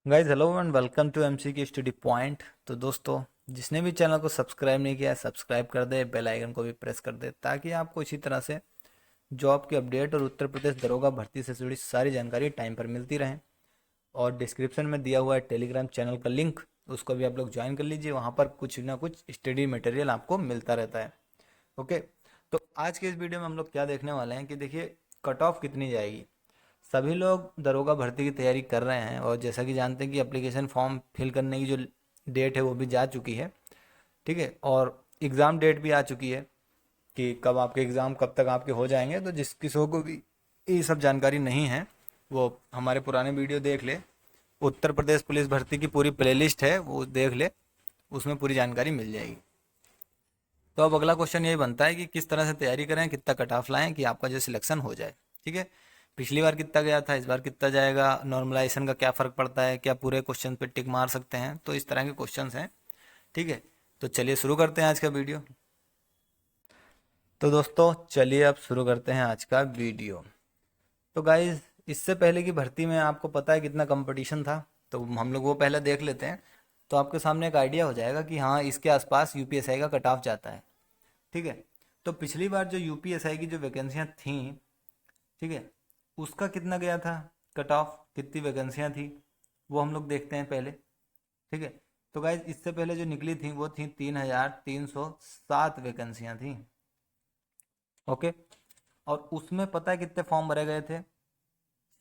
Guys hello and welcome to MC की study point. तो दोस्तों, जिसने भी चैनल को सब्सक्राइब नहीं किया है सब्सक्राइब कर दे, बेल आइकन को भी प्रेस कर दे ताकि आपको इसी तरह से जॉब की अपडेट और उत्तर प्रदेश दरोगा भर्ती से जुड़ी सारी जानकारी टाइम पर मिलती रहे। और डिस्क्रिप्शन में दिया हुआ है टेलीग्राम चैनल का लिंक, उसको भी आप लोग ज्वाइन कर लीजिए। वहाँ पर कुछ ना कुछ स्टडी मटेरियल आपको मिलता रहता है। ओके, तो आज के इस वीडियो में हम लोग क्या देखने वाले हैं कि देखिए कट ऑफ कितनी जाएगी। सभी लोग दरोगा भर्ती की तैयारी कर रहे हैं और जैसा कि जानते हैं कि एप्लीकेशन फॉर्म फिल करने की जो डेट है वो भी जा चुकी है। ठीक है, और एग्ज़ाम डेट भी आ चुकी है कि कब आपके एग्ज़ाम कब तक आपके हो जाएंगे। तो जिस किसी को भी ये सब जानकारी नहीं है वो हमारे पुराने वीडियो देख ले। उत्तर प्रदेश पुलिस भर्ती की पूरी प्लेलिस्ट है, वो देख ले, उसमें पूरी जानकारी मिल जाएगी। तो अब अगला क्वेश्चन यही बनता है कि किस तरह से तैयारी करें, कितना कट ऑफ लाएं कि आपका जो सिलेक्शन हो जाए। ठीक है, पिछली बार कितना गया था, इस बार कितना जाएगा, नॉर्मलाइजेशन का क्या फ़र्क पड़ता है, क्या पूरे क्वेश्चन पे टिक मार सकते हैं। तो इस तरह के क्वेश्चंस हैं। ठीक है, तो चलिए शुरू करते हैं आज का वीडियो। तो दोस्तों चलिए अब शुरू करते हैं आज का वीडियो। तो गाइज, इससे पहले की भर्ती में आपको पता है कितना कंपटीशन था, तो हम लोग वो पहले देख लेते हैं। तो आपके सामने एक आइडिया हो जाएगा कि हाँ, इसके आसपास यूपीएसआई का कट ऑफ जाता है। ठीक है, तो पिछली बार जो यूपीएसआई की जो वैकेंसियां थी, ठीक है, उसका कितना गया था कट ऑफ, कितनी वैकेंसियां थी वो हम लोग देखते हैं पहले। ठीक है, तो गाइज इससे पहले जो निकली थी वो थी 3,307 वैकेंसियां थी। ओके, और उसमें पता है कितने फॉर्म भरे गए थे?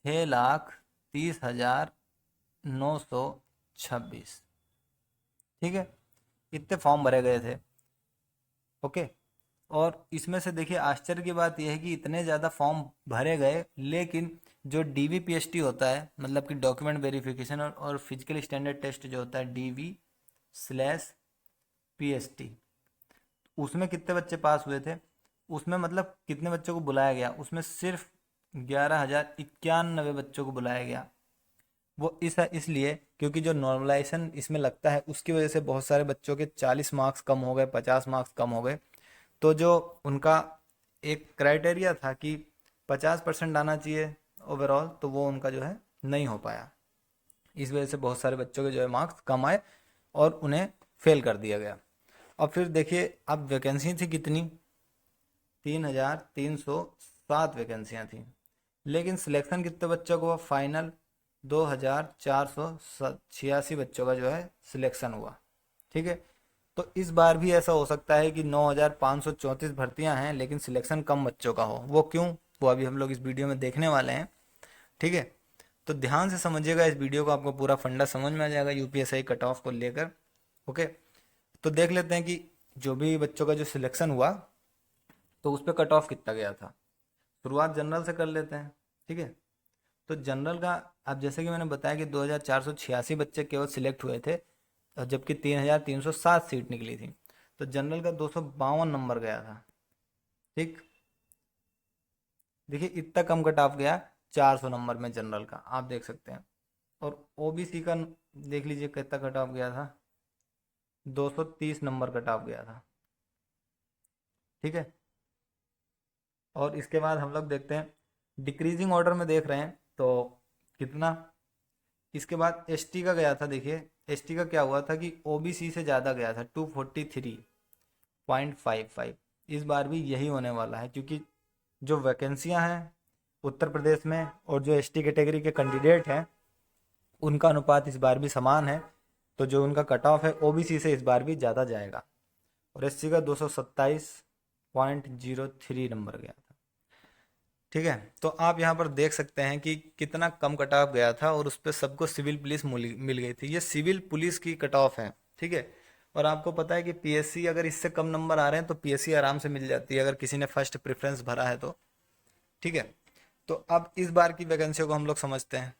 6,30,926। ठीक है, इतने फॉर्म भरे गए थे। ओके, और इसमें से देखिए आश्चर्य की बात यह है कि इतने ज़्यादा फॉर्म भरे गए, लेकिन जो डीवीपीएसटी होता है, मतलब कि डॉक्यूमेंट वेरिफिकेशन और फिजिकल स्टैंडर्ड टेस्ट जो होता है DV/PST, उसमें कितने बच्चे पास हुए थे? उसमें मतलब कितने बच्चों को बुलाया गया? उसमें सिर्फ 11,091 बच्चों को बुलाया गया। वो इसलिए क्योंकि जो नॉर्मलाइजेशन इसमें लगता है उसकी वजह से बहुत सारे बच्चों के 40 मार्क्स कम हो गए, 50 मार्क्स कम हो गए। तो जो उनका एक क्राइटेरिया था कि 50% आना चाहिए ओवरऑल, तो वो उनका जो है नहीं हो पाया। इस वजह से बहुत सारे बच्चों के जो है मार्क्स कम आए और उन्हें फेल कर दिया गया। और फिर देखिए अब वैकेंसी थी कितनी? 3,307 वैकेंसियाँ थी, लेकिन सिलेक्शन कितने बच्चों को हुआ फाइनल? 2,486 बच्चों का जो है सिलेक्शन हुआ। ठीक है, तो इस बार भी ऐसा हो सकता है कि 9,534 भर्तियां हैं लेकिन सिलेक्शन कम बच्चों का हो। वो क्यों, वो अभी हम लोग इस वीडियो में देखने वाले हैं। ठीक है, तो ध्यान से समझिएगा इस वीडियो को, आपको पूरा फंडा समझ में आ जाएगा यूपीएसआई कट ऑफ को लेकर। ओके, तो देख लेते हैं कि जो भी बच्चों का जो सिलेक्शन हुआ तो उस पर कट ऑफ कितना गया था। शुरुआत जनरल से कर लेते हैं। ठीक है, तो जनरल का, अब जैसे कि मैंने बताया कि 2,486 बच्चे केवल सिलेक्ट हुए थे, और जबकि 3,307 सीट निकली थी। तो जनरल का 252 नंबर गया था। ठीक, देखिए इतना कम कट ऑफ गया, 400 नंबर में जनरल का, आप देख सकते हैं। और ओबीसी का देख लीजिए कितना कट ऑफ गया था, 230 नंबर कट ऑफ गया था। ठीक है, और इसके बाद हम लोग देखते हैं डिक्रीजिंग ऑर्डर में देख रहे हैं तो कितना। इसके बाद एसटी का गया था, देखिए एसटी का क्या हुआ था कि ओबीसी से ज़्यादा गया था, 243.55। इस बार भी यही होने वाला है क्योंकि जो वैकेंसियां हैं उत्तर प्रदेश में और जो एसटी कैटेगरी के कैंडिडेट हैं उनका अनुपात इस बार भी समान है। तो जो उनका कट ऑफ है ओबीसी से इस बार भी ज़्यादा जाएगा। और एससी का 227.03 नंबर गया था। ठीक है, तो आप यहाँ पर देख सकते हैं कि कितना कम कट ऑफ गया था और उस पर सबको सिविल पुलिस मिल गई थी। ये सिविल पुलिस की कट ऑफ है। ठीक है, और आपको पता है कि पीएससी अगर इससे कम नंबर आ रहे हैं तो पीएससी आराम से मिल जाती है अगर किसी ने फर्स्ट प्रेफरेंस भरा है तो। ठीक है, तो अब इस बार की वैकेंसियों को हम लोग समझते हैं।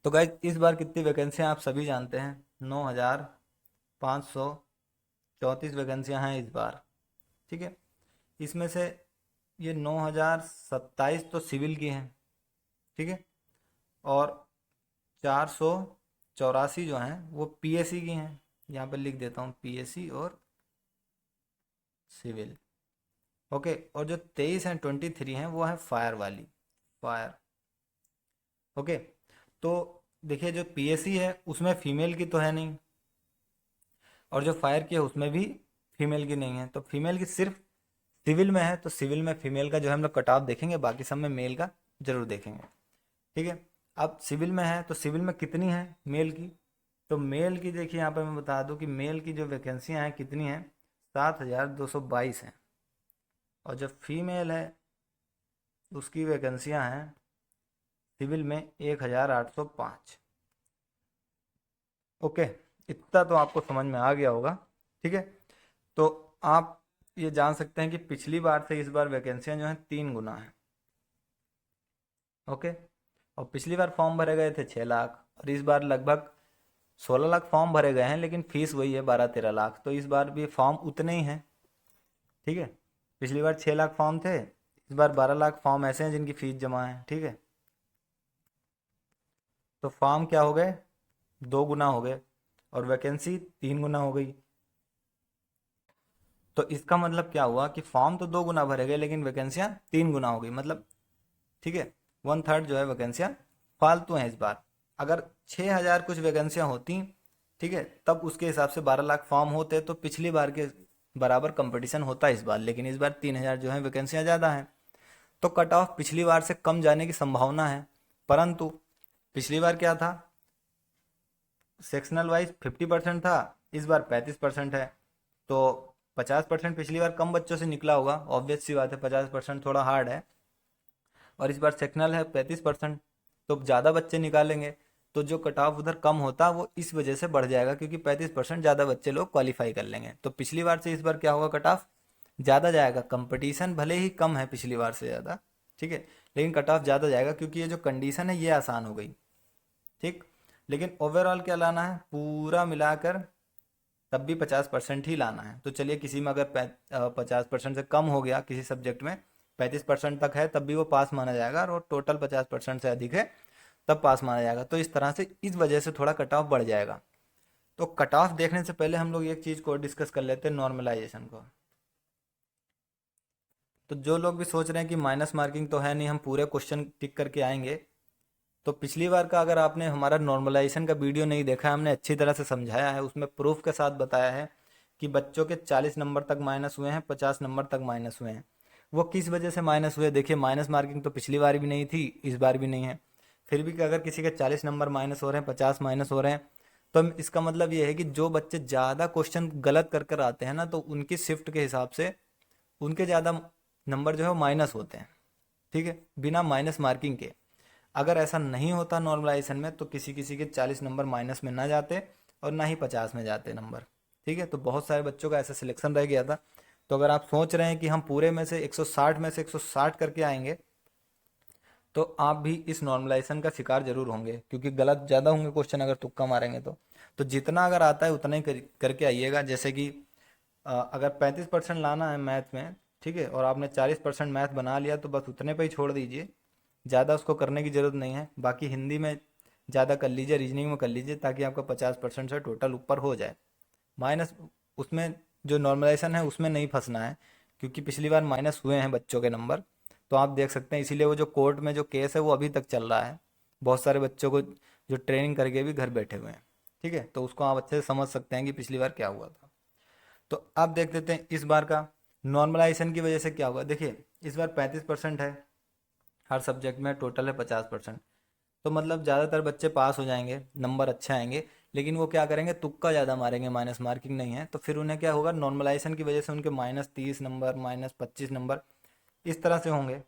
तो गाइज इस बार कितनी वैकेंसियां आप सभी जानते हैं, 9,534 वैकेंसियां हैं इस बार। ठीक है, इसमें से ये 9,027 तो सिविल की हैं। ठीक है, और 484 जो हैं वो पीएससी की हैं। यहाँ पे लिख देता हूँ पीएससी और सिविल। ओके, और जो 23 हैं 23 हैं वो है फायर वाली, फायर। ओके, तो देखिए जो पीएससी है उसमें फीमेल की तो है नहीं, और जो फायर की है उसमें भी फीमेल की नहीं है, तो फीमेल की सिर्फ सिविल में है, तो सिविल में फीमेल का जो है हम लोग कट ऑफ देखेंगे, बाकी सब में मेल का जरूर देखेंगे। ठीक है। अब सिविल में है तो सिविल में कितनी है मेल की, तो मेल की देखिए यहाँ पर मैं बता दूं कि मेल की जो वैकेंसियां हैं कितनी हैं, 7,222 हैं, और जो फीमेल है उसकी वैकेंसियां हैं सिविल में 1,805। ओके, इतना तो आपको समझ में आ गया होगा। ठीक है। तो आप ये जान सकते हैं कि पिछली बार से इस बार वैकेंसियां जो हैं 3 गुना है। ओके। और पिछली बार फॉर्म भरे गए थे 6 लाख, और इस बार लगभग 16 लाख फॉर्म भरे गए हैं, लेकिन फीस वही है 12-13 लाख, तो इस बार भी फॉर्म उतने ही हैं। ठीक है। पिछली बार 6 लाख फॉर्म थे, इस बार 12 लाख फॉर्म ऐसे हैं जिनकी फीस जमा है। ठीक है। तो फॉर्म क्या हो गए, 2 गुना हो गए, और वैकेंसी 3 गुना हो गई। तो इसका मतलब क्या हुआ कि फॉर्म तो 2 गुना भरे गए, लेकिन वैकेंसियां 3 गुना हो गई, मतलब ठीक है, 1/3 जो है वैकेंसियां फालतू हैं इस बार। अगर 6,000 कुछ वैकेंसियां होती, ठीक है, तब उसके हिसाब से 12 लाख फॉर्म होते, तो पिछली बार के बराबर कंपटीशन होता इस बार, लेकिन इस बार 3,000 जो है वैकेंसियां ज़्यादा हैं, तो कट ऑफ पिछली बार से कम जाने की संभावना है। परंतु पिछली बार क्या था, सेक्शनल वाइज 50% था, इस बार 35% है, तो 50% पिछली बार कम बच्चों से निकला होगा, ऑब्वियस सी बात है, 50% थोड़ा हार्ड है, और इस बार सेक्शनल है 35%, तो ज़्यादा बच्चे निकालेंगे, तो जो कट ऑफ उधर कम होता वो इस वजह से बढ़ जाएगा, क्योंकि 35% ज़्यादा बच्चे लोग क्वालिफाई कर लेंगे, तो पिछली बार से इस बार क्या होगा, कट ऑफ ज़्यादा जाएगा। कंपटीशन भले ही कम है पिछली बार से ज़्यादा, ठीक है, लेकिन कट ऑफ ज़्यादा जाएगा, क्योंकि ये जो कंडीशन है ये आसान हो गई। ठीक। लेकिन ओवरऑल क्या लाना है, पूरा मिलाकर तब भी 50% ही लाना है। तो चलिए किसी में अगर 50% से कम हो गया किसी सब्जेक्ट में, 35% तक है तब भी वो पास माना जाएगा, और टोटल 50% से अधिक है तब पास माना जाएगा। तो इस तरह से इस वजह से थोड़ा कट ऑफ बढ़ जाएगा। तो कट ऑफ देखने से पहले हम लोग एक चीज़ को डिस्कस कर लेते हैं, नॉर्मलाइजेशन को। तो जो लोग भी सोच रहे हैं कि माइनस मार्किंग तो है नहीं, हम पूरे क्वेश्चन टिक करके आएंगे, तो पिछली बार का अगर आपने हमारा नॉर्मलाइजेशन का वीडियो नहीं देखा है, हमने अच्छी तरह से समझाया है, उसमें प्रूफ के साथ बताया है कि बच्चों के 40 नंबर तक माइनस हुए हैं, 50 नंबर तक माइनस हुए हैं। वो किस वजह से माइनस हुए, देखिए माइनस मार्किंग तो पिछली बार भी नहीं थी, इस बार भी नहीं है, फिर भी अगर किसी के 40 नंबर माइनस हो रहे हैं, 50 माइनस हो रहे हैं, तो इसका मतलब ये है कि जो बच्चे ज़्यादा क्वेश्चन गलत कर कर आते हैं ना, तो उनकी शिफ्ट के हिसाब से उनके ज़्यादा नंबर जो है वो माइनस होते हैं। ठीक है, बिना माइनस मार्किंग के। अगर ऐसा नहीं होता नॉर्मलाइजेशन में, तो किसी किसी के 40 नंबर माइनस में ना जाते, और ना ही 50 में जाते नंबर। ठीक है, तो बहुत सारे बच्चों का ऐसा सिलेक्शन रह गया था। तो अगर आप सोच रहे हैं कि हम पूरे में से 160 में से 160 करके आएंगे, तो आप भी इस नॉर्मलाइजेशन का शिकार जरूर होंगे, क्योंकि गलत ज़्यादा होंगे क्वेश्चन अगर तुक्का मारेंगे तो जितना अगर आता है उतना ही करके आइएगा। जैसे कि अगर 35% लाना है मैथ में, ठीक है, और आपने 40% मैथ बना लिया, तो बस उतने पे ही छोड़ दीजिए, ज़्यादा उसको करने की ज़रूरत नहीं है। बाकी हिंदी में ज़्यादा कर लीजिए, रीजनिंग में कर लीजिए, ताकि आपका 50% से टोटल ऊपर हो जाए। माइनस उसमें जो नॉर्मलाइजेशन है उसमें नहीं फंसना है, क्योंकि पिछली बार माइनस हुए हैं बच्चों के नंबर, तो आप देख सकते हैं, इसीलिए वो जो कोर्ट में जो केस है वो अभी तक चल रहा है, बहुत सारे बच्चों को जो ट्रेनिंग करके भी घर बैठे हुए हैं। ठीक है, तो उसको आप अच्छे से समझ सकते हैं कि पिछली बार क्या हुआ था। तो आप देख लेते हैं इस बार का नॉर्मलाइजेशन की वजह से क्या हुआ। देखिए इस बार 35% है हर सब्जेक्ट में, टोटल है 50%, तो मतलब ज़्यादातर बच्चे पास हो जाएंगे, नंबर अच्छे आएंगे, लेकिन वो क्या करेंगे, तुक्का ज़्यादा मारेंगे, माइनस मार्किंग नहीं है, तो फिर उन्हें क्या होगा, नॉर्मलाइजेशन की वजह से उनके -30 नंबर, -25 नंबर इस तरह से होंगे।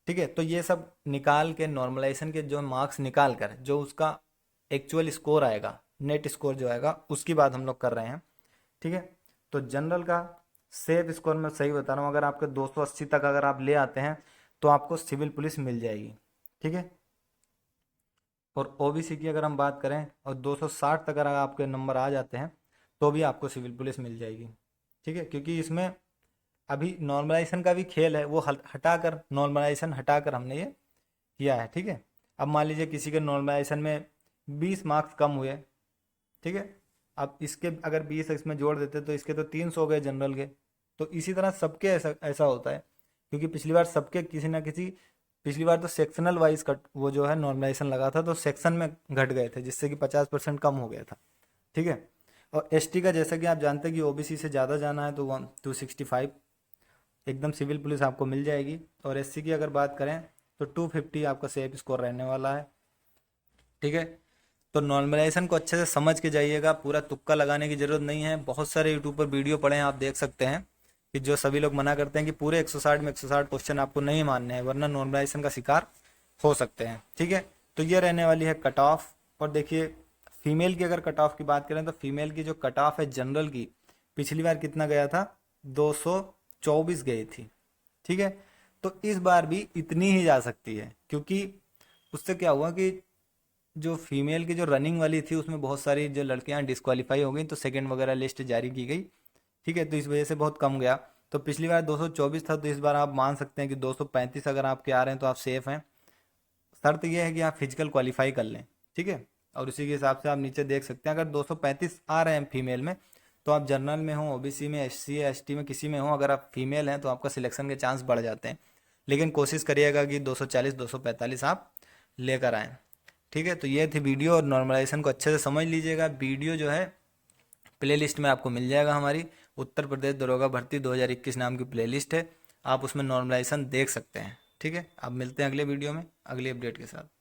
ठीक है, तो ये सब निकाल के नॉर्मलाइजेशन के जो मार्क्स निकाल कर जो उसका एक्चुअल स्कोर आएगा, नेट स्कोर जो आएगा, उसकी बात हम लोग कर रहे हैं। ठीक है, तो जनरल का सेफ स्कोर में सही बता रहा हूँ, अगर आपके 280 तक अगर आप ले आते हैं, तो आपको सिविल पुलिस मिल जाएगी। ठीक है, और ओबीसी की अगर हम बात करें और 260 तक अगर आपके नंबर आ जाते हैं, तो भी आपको सिविल पुलिस मिल जाएगी। ठीक है, क्योंकि इसमें अभी नॉर्मलाइजेशन का भी खेल है, वो हटाकर, नॉर्मलाइजेशन हटाकर हमने ये किया है। ठीक है, अब मान लीजिए किसी के नॉर्मलाइजेशन में 20 मार्क्स कम हुए, ठीक है, अब इसके अगर 20 इसमें जोड़ देते तो इसके तो 300 हो गए जनरल के। तो इसी तरह सबके ऐसा ऐसा होता है, क्योंकि पिछली बार सबके किसी ना किसी पिछली बार तो सेक्शनल वाइज कट वो जो है नॉर्मलाइजेशन लगा था, तो सेक्शन में घट गए थे जिससे कि 50% कम हो गया था। ठीक है। और एसटी का जैसा कि आप जानते हैं कि ओबीसी से ज़्यादा जाना है तो 265 एकदम सिविल पुलिस आपको मिल जाएगी। और एससी की अगर बात करें तो 250 आपका सेफ स्कोर रहने वाला है। ठीक है। तो नॉर्मलाइजेशन को अच्छे से समझ के जाइएगा, पूरा तुक्का लगाने की ज़रूरत नहीं है। बहुत सारे यूट्यूब पर वीडियो पड़े हैं, आप देख सकते हैं कि जो सभी लोग मना करते हैं कि पूरे 160 में 160 क्वेश्चन आपको नहीं मानने हैं वरना नॉर्मलाइजेशन का शिकार हो सकते हैं। ठीक है। तो ये रहने वाली है कट ऑफ। और देखिए फीमेल की अगर कट ऑफ की बात करें तो फीमेल की जो कट ऑफ है जनरल की, पिछली बार कितना गया था, 224 गई थी। ठीक है। तो इस बार भी इतनी ही जा सकती है, क्योंकि उससे क्या हुआ कि जो फीमेल की जो रनिंग वाली थी उसमें बहुत सारी जो लड़कियां डिस्क्वालीफाई हो गई, तो सेकंड वगैरह लिस्ट जारी की गई। ठीक है। तो इस वजह से बहुत कम गया। तो पिछली बार 224 था, तो इस बार आप मान सकते हैं कि 235 अगर आपके आ रहे हैं तो आप सेफ हैं। शर्त यह है कि आप फिजिकल क्वालिफाई कर लें। ठीक है। और उसी के हिसाब से आप नीचे देख सकते हैं, अगर 235 आ रहे हैं फीमेल में तो आप जनरल में हो, ओबीसी में, एससी एसटी में किसी में हो, अगर आप फीमेल हैं तो आपका सिलेक्शन के चांस बढ़ जाते हैं। लेकिन कोशिश करिएगा कि 240 245 आप लेकर आएँ। ठीक है। तो ये थी वीडियो, और नॉर्मलाइजेशन को अच्छे से समझ लीजिएगा। वीडियो जो है प्लेलिस्ट में आपको मिल जाएगा, हमारी उत्तर प्रदेश दरोगा भर्ती 2021 नाम की प्लेलिस्ट है, आप उसमें नॉर्मलाइजेशन देख सकते हैं। ठीक है। अब मिलते हैं अगले वीडियो में अगली अपडेट के साथ।